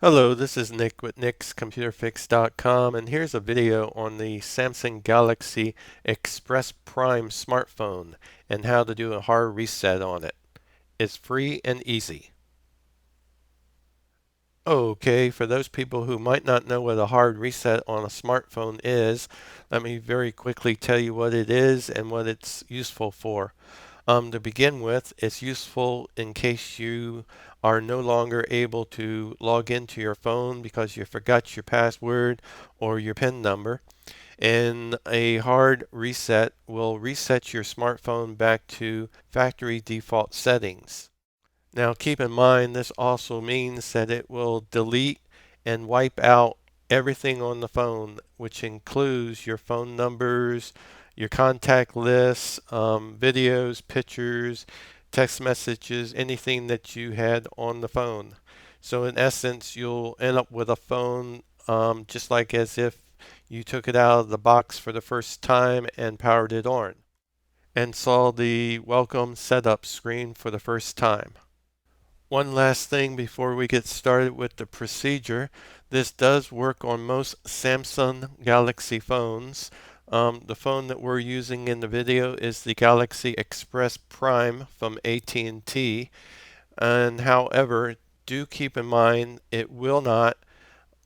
Hello, this is Nick with nickscomputerfix.com, and here's a video on the Samsung Galaxy Express Prime smartphone and how to do a hard reset on it. It's free and easy. Okay, for those people who might not know what a hard reset on a smartphone is, let me very quickly tell you what it is and what it's useful for. To begin with, it's useful in case you are no longer able to log into your phone because you forgot your password or your PIN number. And a hard reset will reset your smartphone back to factory default settings. Now keep in mind this also means that it will delete and wipe out everything on the phone, which includes your phone numbers, your contact lists, videos, pictures, text messages, anything that you had on the phone. So in essence, you'll end up with a phone just like as if you took it out of the box for the first time and powered it on and saw the welcome setup screen for the first time. One last thing before we get started with the procedure. This does work on most Samsung Galaxy phones. The phone that we're using in the video is the Galaxy Express Prime from AT&T. And however, do keep in mind it will not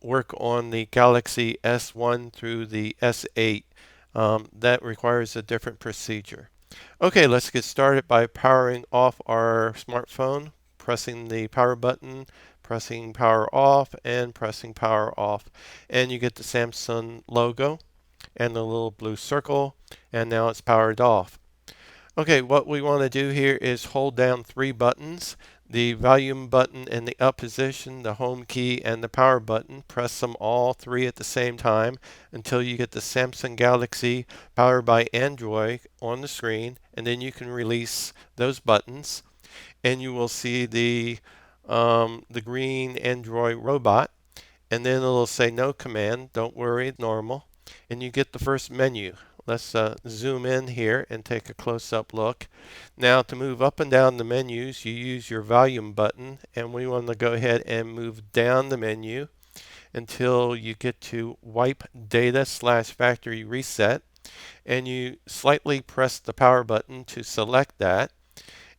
work on the Galaxy S1 through the S8. That requires a different procedure. Okay, let's get started by powering off our smartphone, pressing the power button, pressing power off, and pressing power off. And you get the Samsung logo and the little blue circle, and now it's powered off. Okay, what we want to do here is hold down three buttons. The volume button in the up position, the home key, and the power button. Press them all three at the same time until you get the Samsung Galaxy powered by Android on the screen, and then you can release those buttons and you will see the green Android robot, and then it'll say no command. Don't worry, it's normal, and you get the first menu. Let's zoom in here and take a close-up look. Now to move up and down the menus, you use your volume button, and we want to go ahead and move down the menu until you get to wipe data slash factory reset, and you slightly press the power button to select that.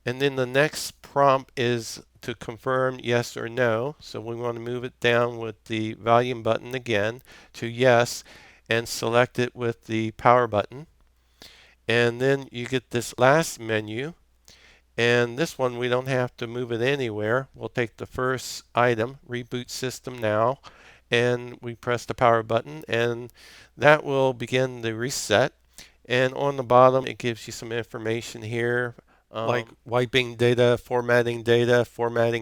And then the next prompt is to confirm yes or no. So we want to move it down with the volume button again to yes and select it with the power button. And then you get this last menu. And this one we don't have to move it anywhere. We'll take the first item, reboot system now, and we press the power button and that will begin the reset. And on the bottom it gives you some information here like wiping data, formatting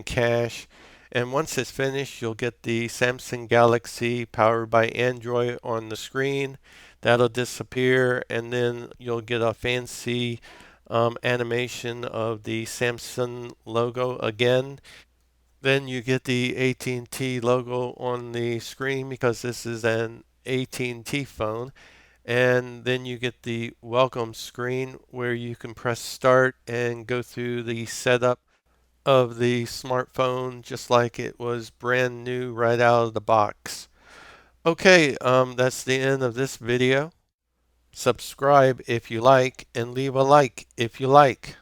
cache. And once it's finished, you'll get the Samsung Galaxy powered by Android on the screen. That'll disappear, and then you'll get a fancy animation of the Samsung logo again. Then you get the AT&T logo on the screen because this is an AT&T phone. And then you get the welcome screen where you can press start and go through the setup of the smartphone just like it was brand new right out of the box. Okay, that's the end of this video. Subscribe if you like and leave a like if you like.